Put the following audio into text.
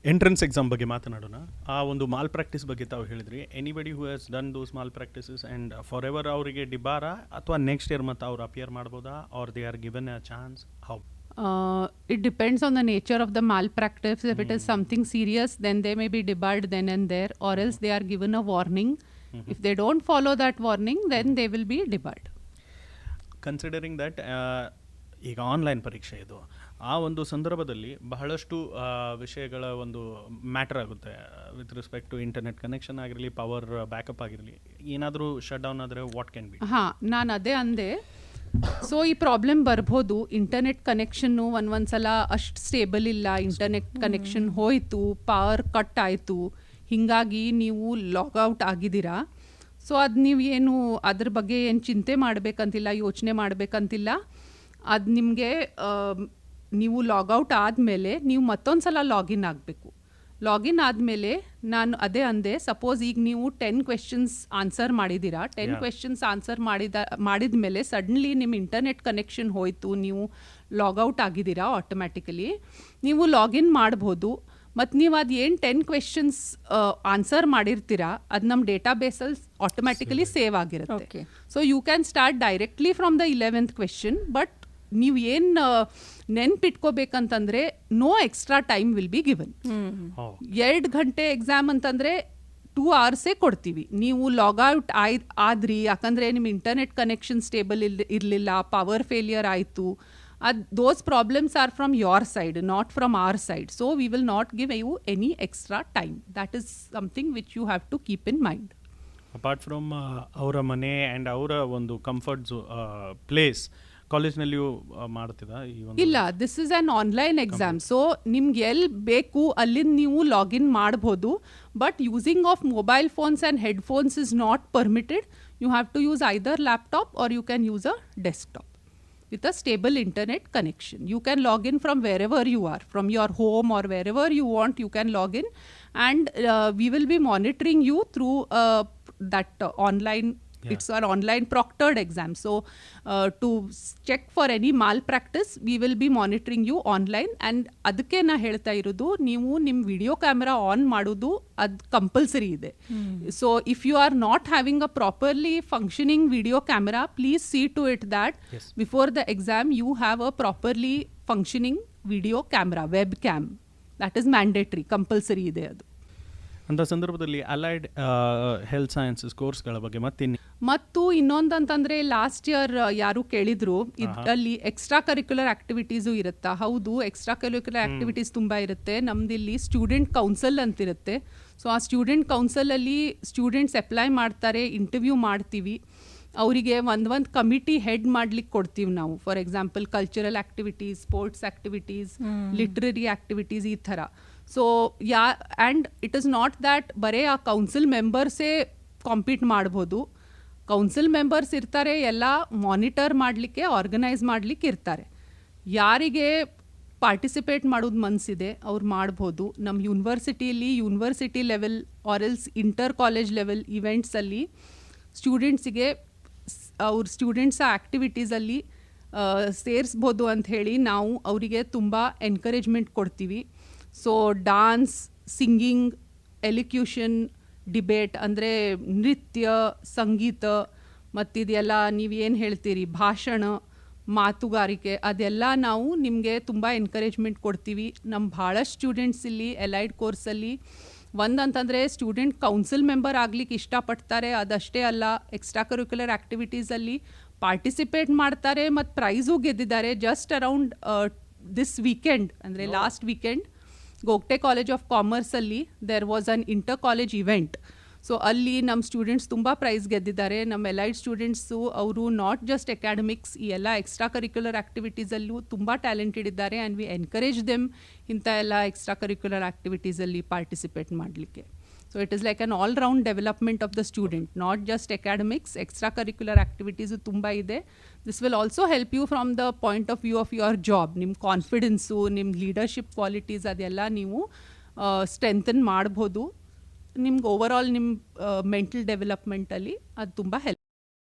Entrance exam ಬಗ್ಗೆ ಮಾತನಾಡೋಣ. ಆ ಒಂದು ಮಾಲ್ ಪ್ರಾಕ್ಟೀಸ್ ಬಗ್ಗೆ ತಾವು ಹೇಳಿದ್ರಿ. Anybody who has done those malpractices and forever ಅವರಿಗೆ ಡಿಬಾರ ಅಥವಾ ನೆಕ್ಸ್ಟ್ ಇಯರ್ ಮತ್ತು ಅವ್ರು ಅಪಿಯರ್ ಮಾಡ್ಬೋದಾ are they are given a chance? How? It depends on the nature of the malpractice. If it is something serious, then they may be debarred then and there, or else they are given a warning. If they don't follow that warning, then they will be debarred. Considering that ಈಗ online ಪರೀಕ್ಷೆ ಇದು, ಆ ಒಂದು ಸಂದರ್ಭದಲ್ಲಿ ಬಹಳಷ್ಟು ವಿಷಯಗಳ ಒಂದು matter ಆಗುತ್ತೆ with respect to internet connection ಆಗಿರಲಿ, ಪವರ್ ಬ್ಯಾಕಪ್ ಆಗಿರಲಿ. ಏನಾದರೂ ಶಟ್ ಡೌನ್ ಆದರೆ ವಾಟ್ ಕ್ಯಾನ್ ಬಿ? ಹಾಂ, ನಾನು ಅದೇ ಅಂದೆ. ಸೊ ಈ ಪ್ರಾಬ್ಲಮ್ ಬರ್ಬೋದು. ಇಂಟರ್ನೆಟ್ ಕನೆಕ್ಷನ್ನು ಒಂದ್ಸಲ ಅಷ್ಟು ಸ್ಟೇಬಲ್ ಇಲ್ಲ, ಇಂಟರ್ನೆಟ್ ಕನೆಕ್ಷನ್ ಹೋಯಿತು, ಪವರ್ ಕಟ್ ಆಯಿತು, ಹೀಗಾಗಿ ನೀವು ಲಾಗೌಟ್ ಆಗಿದ್ದೀರಾ. ಸೊ ಅದು ನೀವು ಏನು ಅದ್ರ ಬಗ್ಗೆ ಏನು ಚಿಂತೆ ಮಾಡಬೇಕಂತಿಲ್ಲ, ಯೋಚನೆ ಮಾಡಬೇಕಂತಿಲ್ಲ. ಅದು ನಿಮಗೆ ನೀವು ಲಾಗೌಟ್ ಆದಮೇಲೆ ನೀವು ಮತ್ತೊಂದು ಸಲ ಲಾಗಿನ್ ಆಗಬೇಕು. ಲಾಗಿನ್ ಆದಮೇಲೆ ನಾನು ಅದೇ ಅಂದೆ, ಸಪೋಸ್ ಈಗ ನೀವು 10 ಕ್ವೆಶನ್ಸ್ ಆನ್ಸರ್ ಮಾಡಿದ್ದೀರಾ, 10 ಕ್ವೆಶನ್ಸ್ ಆನ್ಸರ್ ಮಾಡಿದ ಮೇಲೆ ಸಡನ್ಲಿ ನಿಮ್ಮ ಇಂಟರ್ನೆಟ್ ಕನೆಕ್ಷನ್ ಹೋಯಿತು, ನೀವು ಲಾಗೌಟ್ ಆಗಿದ್ದೀರಾ, ಆಟೋಮ್ಯಾಟಿಕಲಿ ನೀವು ಲಾಗಿನ್ ಮಾಡ್ಬೋದು. ಮತ್ತು ನೀವು ಅದು ಏನು 10 ಕ್ವೆಶನ್ಸ್ ಆನ್ಸರ್ ಮಾಡಿರ್ತೀರಾ ಅದು ನಮ್ಮ ಡೇಟಾಬೇಸಲ್ಲಿ ಆಟೋಮ್ಯಾಟಿಕಲಿ ಸೇವ್ ಆಗಿರುತ್ತೆ. So you can start directly from the 11th question. But ನೀವು ಏನು ನೆನ್ಪಿಟ್ಕೋಬೇಕಂತಂದರೆ no extra time will be given. 2 ಗಂಟೆ ಎಕ್ಸಾಮ್ ಅಂತಂದರೆ 2 hours ಕೊಡ್ತೀವಿ. ನೀವು ಲಾಗೌಟ್ ಆದ್ರಿ ಯಾಕಂದರೆ ನಿಮ್ಮ ಇಂಟರ್ನೆಟ್ ಕನೆಕ್ಷನ್ ಸ್ಟೇಬಲ್ ಇರಲಿಲ್ಲ, ಪವರ್ ಫೇಲಿಯರ್ ಆಯಿತು, those problems are from your side, not from our side. So we will not give you any extra time. That is something which you have to keep in mind. Apart from ಅವರ ಮನೆ and ಅವರ ಒಂದು comfort place, ಕಾಲೇಜ್ನಲ್ಲಿಯೂ ಮಾಡ್ತಿದ್ದ ಈ ಒಂದು? ಇಲ್ಲ, this is on online exam. So ನಿಮ್ಗೆ ಎಲ್ಲಿ ಬೇಕು ಅಲ್ಲಿಂದ ನೀವು ಲಾಗಿನ್ ಮಾಡ್ಬೋದು. But using of mobile phones and headphones is not permitted. You have to use either laptop or you can use a desktop with a stable internet connection. You can log in from wherever you are, from your home or wherever you want, you can log in, and we will be monitoring you through that online. It's an online proctored exam. So to check for any malpractice, we will be monitoring you online. And ಅದಕ್ಕೆ ನಾ ಹೇಳ್ತಾ ಇರೋದು, ನೀವು ನಿಮ್ಮ video camera on ಮಾಡೋದು ಅದು compulsory ಇದೆ. So if you are not having a properly functioning video camera, please see to it that before the exam you have a properly functioning video camera, webcam. That is mandatory, compulsory ಇದೆ ಅದು. ಅಂಥ ಸಂದರ್ಭದಲ್ಲಿ allied health sciences ಕೋರ್ಸ್ಗಳ ಬಗ್ಗೆ ಮತ್ತು ಇನ್ನೊಂದಂತಂದರೆ last year ಯಾರು ಕೇಳಿದ್ರು, ಇದರಲ್ಲಿ ಎಕ್ಸ್ಟ್ರಾ ಕರಿಕ್ಯುಲರ್ ಆ್ಯಕ್ಟಿವಿಟೀಸು ಇರುತ್ತಾ? ಹೌದು, ಎಕ್ಸ್ಟ್ರಾ ಕರಿಕ್ಯುಲರ್ ಆ್ಯಕ್ಟಿವಿಟೀಸ್ ತುಂಬ ಇರುತ್ತೆ. ನಮ್ಮದಿಲ್ಲಿ ಸ್ಟೂಡೆಂಟ್ ಕೌನ್ಸಲ್ ಅಂತಿರುತ್ತೆ. ಸೊ ಆ ಸ್ಟೂಡೆಂಟ್ ಕೌನ್ಸಲಲ್ಲಿ ಸ್ಟೂಡೆಂಟ್ಸ್ ಅಪ್ಲೈ ಮಾಡ್ತಾರೆ, ಇಂಟರ್ವ್ಯೂ ಮಾಡ್ತೀವಿ. ಅವರಿಗೆ ಒಂದು ಕಮಿಟಿ ಹೆಡ್ ಮಾಡ್ಲಿಕ್ಕೆ ಕೊಡ್ತೀವಿ ನಾವು. For example cultural activities, sports activities, literary activities, ಈ ಥರ. So and it is not that ಬರೀ ಆ ಕೌನ್ಸಿಲ್ ಮೆಂಬರ್ಸೇ ಕಾಂಪೀಟ್ ಮಾಡ್ಬೋದು. ಕೌನ್ಸಿಲ್ ಮೆಂಬರ್ಸ್ ಇರ್ತಾರೆ, ಎಲ್ಲ ಮಾನಿಟರ್ ಮಾಡಲಿಕ್ಕೆ, ಆರ್ಗನೈಸ್ ಮಾಡಲಿಕ್ಕೆ ಇರ್ತಾರೆ. ಯಾರಿಗೆ ಪಾರ್ಟಿಸಿಪೇಟ್ ಮಾಡೋದು ಮನಸ್ಸಿದೆ ಅವ್ರು ಮಾಡ್ಬೋದು. ನಮ್ಮ ಯೂನಿವರ್ಸಿಟಿಯಲ್ಲಿ university level or else inter college level ಇವೆಂಟ್ಸಲ್ಲಿ ಸ್ಟೂಡೆಂಟ್ಸಿಗೆ ಅವ್ರ ಸ್ಟೂಡೆಂಟ್ಸ್ ಆ ಆ್ಯಕ್ಟಿವಿಟೀಸಲ್ಲಿ ಸೇರಿಸ್ಬೋದು ಅಂಥೇಳಿ ನಾವು ಅವರಿಗೆ ತುಂಬ ಎನ್ಕರೇಜ್ಮೆಂಟ್ ಕೊಡ್ತೀವಿ. ಸೊ ಡಾನ್ಸ್, ಸಿಂಗಿಂಗ್, ಎಲಿಕ್ಯೂಷನ್, ಡಿಬೇಟ್ ಅಂದರೆ ನೃತ್ಯ, ಸಂಗೀತ, ಮತ್ತಿದೆಲ್ಲ ನೀವೇನು ಹೇಳ್ತೀರಿ, ಭಾಷಣ, ಮಾತುಗಾರಿಕೆ, ಅದೆಲ್ಲ ನಾವು ನಿಮಗೆ ತುಂಬ ಎನ್ಕರೇಜ್ಮೆಂಟ್ ಕೊಡ್ತೀವಿ. ನಮ್ಮ ಭಾಳಷ್ಟು ಸ್ಟೂಡೆಂಟ್ಸ್ ಇಲ್ಲಿ ಎಲೈಡ್ ಕೋರ್ಸಲ್ಲಿ ಒಂದಂತಂದರೆ ಸ್ಟೂಡೆಂಟ್ ಕೌನ್ಸಿಲ್ ಮೆಂಬರ್ ಆಗಲಿಕ್ಕೆ ಇಷ್ಟಪಡ್ತಾರೆ. ಅದಷ್ಟೇ ಅಲ್ಲ, ಎಕ್ಸ್ಟ್ರಾ ಕರಿಕ್ಯುಲರ್ ಆ್ಯಕ್ಟಿವಿಟೀಸಲ್ಲಿ ಪಾರ್ಟಿಸಿಪೇಟ್ ಮಾಡ್ತಾರೆ ಮತ್ತು ಪ್ರೈಝು ಗೆದ್ದಿದ್ದಾರೆ. ಜಸ್ಟ್ ಅರೌಂಡ್ ದಿಸ್ ವೀಕೆಂಡ್ ಅಂದರೆ last weekend Gogte college of ಕಾಮರ್ಸಲ್ಲಿ there was an inter college event. So ಅಲ್ಲಿ ನಮ್ಮ ಸ್ಟೂಡೆಂಟ್ಸ್ ತುಂಬ ಪ್ರೈಸ್ ಗೆದ್ದಿದ್ದಾರೆ. ನಮ್ಮ ಎಲೈಡ್ ಸ್ಟೂಡೆಂಟ್ಸು ಅವರು ನಾಟ್ ಜಸ್ಟ್ ಅಕಾಡೆಮಿಕ್ಸ್, ಈ ಎಲ್ಲ ಎಕ್ಸ್ಟ್ರಾ ಕರಿಕ್ಯುಲರ್ ಆ್ಯಕ್ಟಿವಿಟೀಸಲ್ಲೂ ತುಂಬ ಟ್ಯಾಲೆಂಟೆಡ್ ಇದ್ದಾರೆ. ಆ್ಯಂಡ್ ವಿ ಎನ್ಕರೇಜ್ ದೆಮ್ ಇಂಥ ಎಲ್ಲ ಎಕ್ಸ್ಟ್ರಾ ಕರಿಕ್ಯುಲರ್ ಆ್ಯಕ್ಟಿವಿಟೀಸಲ್ಲಿ ಪಾರ್ಟಿಸಿಪೇಟ್ ಮಾಡಲಿಕ್ಕೆ. So it is like an all-round development of the student, not just academics, extracurricular activities tumba ide. This will also help you from the point of view of your job. Nim confidence, nim leadership qualities adella neevu strengthen ಮಾಡಬಹುದು. ನಿಮ್ಗೆ over all ನಿಮ್ಮ mental ಡೆವಲಪ್ಮೆಂಟಲ್ಲಿ ಅದು ತುಂಬ help